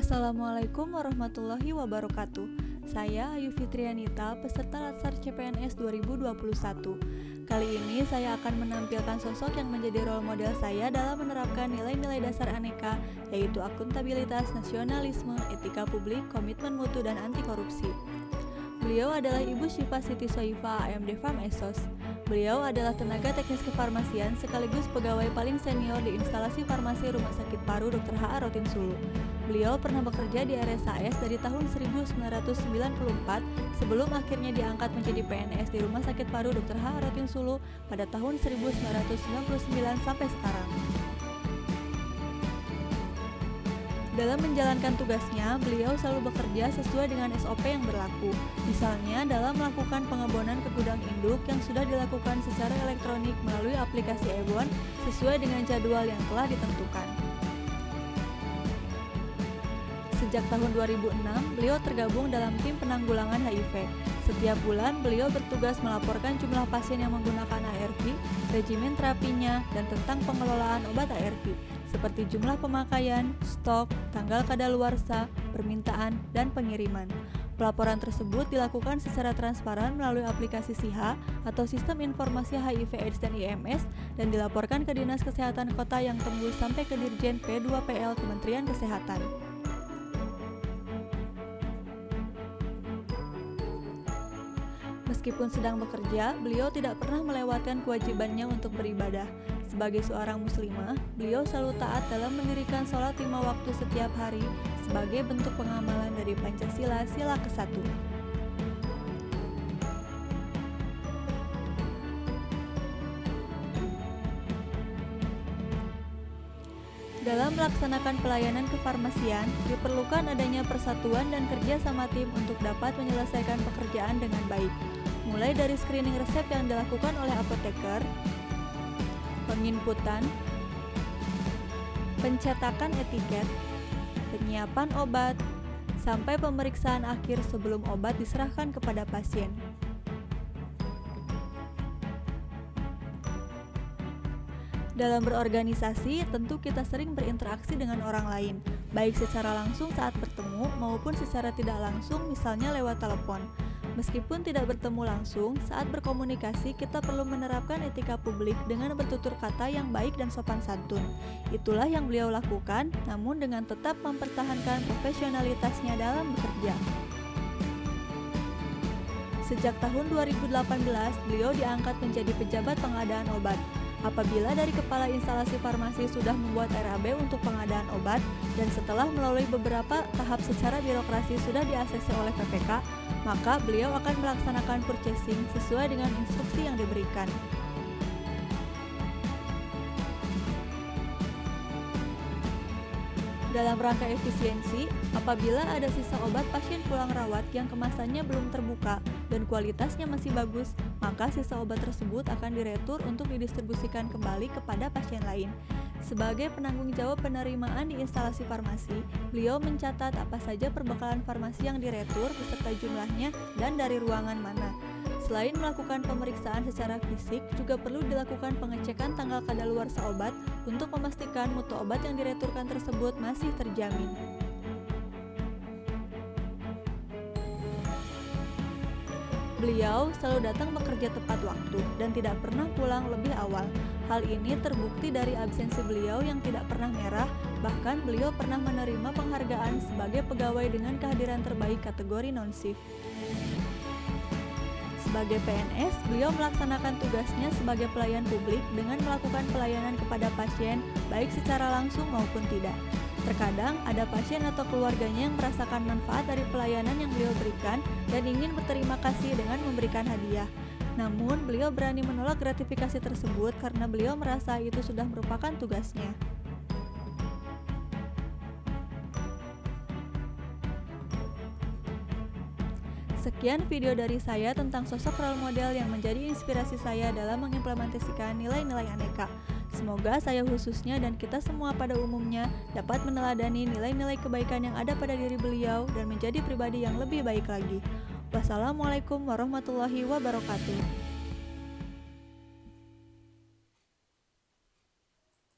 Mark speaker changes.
Speaker 1: Assalamualaikum warahmatullahi wabarakatuh. Saya Ayu Fitrianita, peserta Latsar CPNS 2021. Kali ini saya akan menampilkan sosok yang menjadi role model saya dalam menerapkan nilai-nilai dasar aneka, yaitu akuntabilitas, nasionalisme, etika publik, komitmen mutu, dan anti korupsi. Beliau adalah Ibu Syifa Siti Soifa, AMD Farm Esos. Beliau adalah tenaga teknis kefarmasian sekaligus pegawai paling senior di instalasi farmasi Rumah Sakit Paru Dr. H.A. Rotin Sulu. Beliau pernah bekerja di RSAS dari tahun 1994 sebelum akhirnya diangkat menjadi PNS di Rumah Sakit Paru Dr. H.A. Rotin Sulu pada tahun 1999 sampai sekarang. Dalam menjalankan tugasnya, beliau selalu bekerja sesuai dengan SOP yang berlaku. Misalnya, dalam melakukan pengebonan ke gudang induk yang sudah dilakukan secara elektronik melalui aplikasi Ebon sesuai dengan jadwal yang telah ditentukan. Sejak tahun 2006, beliau tergabung dalam tim penanggulangan HIV. Setiap bulan, beliau bertugas melaporkan jumlah pasien yang menggunakan ARV, regimen terapinya, dan tentang pengelolaan obat ARV, seperti jumlah pemakaian, stok, tanggal kadaluarsa, permintaan, dan pengiriman. Pelaporan tersebut dilakukan secara transparan melalui aplikasi SIHA atau Sistem Informasi HIV/AIDS dan IMS dan dilaporkan ke Dinas Kesehatan Kota yang tembus sampai ke Dirjen P2PL Kementerian Kesehatan. Meskipun sedang bekerja, beliau tidak pernah melewatkan kewajibannya untuk beribadah. Sebagai seorang muslimah, beliau selalu taat dalam mendirikan sholat 5 waktu setiap hari sebagai bentuk pengamalan dari Pancasila Sila ke-1. Dalam melaksanakan pelayanan kefarmasian, diperlukan adanya persatuan dan kerja sama tim untuk dapat menyelesaikan pekerjaan dengan baik. Mulai dari screening resep yang dilakukan oleh apoteker, penginputan, pencetakan etiket, penyiapan obat, sampai pemeriksaan akhir sebelum obat diserahkan kepada pasien. Dalam berorganisasi, tentu kita sering berinteraksi dengan orang lain, baik secara langsung saat bertemu maupun secara tidak langsung, misalnya lewat telepon. Meskipun tidak bertemu langsung, saat berkomunikasi kita perlu menerapkan etika publik dengan bertutur kata yang baik dan sopan santun. Itulah yang beliau lakukan, namun dengan tetap mempertahankan profesionalitasnya dalam bekerja. Sejak tahun 2018, beliau diangkat menjadi pejabat pengadaan obat. Apabila dari kepala instalasi farmasi sudah membuat RAB untuk pengadaan obat dan setelah melalui beberapa tahap secara birokrasi sudah di-ACC oleh PPK, maka beliau akan melaksanakan purchasing sesuai dengan instruksi yang diberikan. Dalam rangka efisiensi, apabila ada sisa obat pasien pulang rawat yang kemasannya belum terbuka dan kualitasnya masih bagus, maka sisa obat tersebut akan diretur untuk didistribusikan kembali kepada pasien lain. Sebagai penanggung jawab penerimaan di instalasi farmasi, beliau mencatat apa saja perbekalan farmasi yang diretur beserta jumlahnya dan dari ruangan mana. Selain melakukan pemeriksaan secara fisik, juga perlu dilakukan pengecekan tanggal kadaluarsa obat untuk memastikan mutu obat yang direturkan tersebut masih terjamin. Beliau selalu datang bekerja tepat waktu dan tidak pernah pulang lebih awal. Hal ini terbukti dari absensi beliau yang tidak pernah merah, bahkan beliau pernah menerima penghargaan sebagai pegawai dengan kehadiran terbaik kategori non-shift. Sebagai PNS, beliau melaksanakan tugasnya sebagai pelayan publik dengan melakukan pelayanan kepada pasien, baik secara langsung maupun tidak. Terkadang ada pasien atau keluarganya yang merasakan manfaat dari pelayanan yang beliau berikan dan ingin berterima kasih dengan memberikan hadiah. Namun, beliau berani menolak gratifikasi tersebut karena beliau merasa itu sudah merupakan tugasnya. Sekian video dari saya tentang sosok role model yang menjadi inspirasi saya dalam mengimplementasikan nilai-nilai aneka. Semoga saya khususnya dan kita semua pada umumnya dapat meneladani nilai-nilai kebaikan yang ada pada diri beliau dan menjadi pribadi yang lebih baik lagi. Wassalamualaikum warahmatullahi wabarakatuh.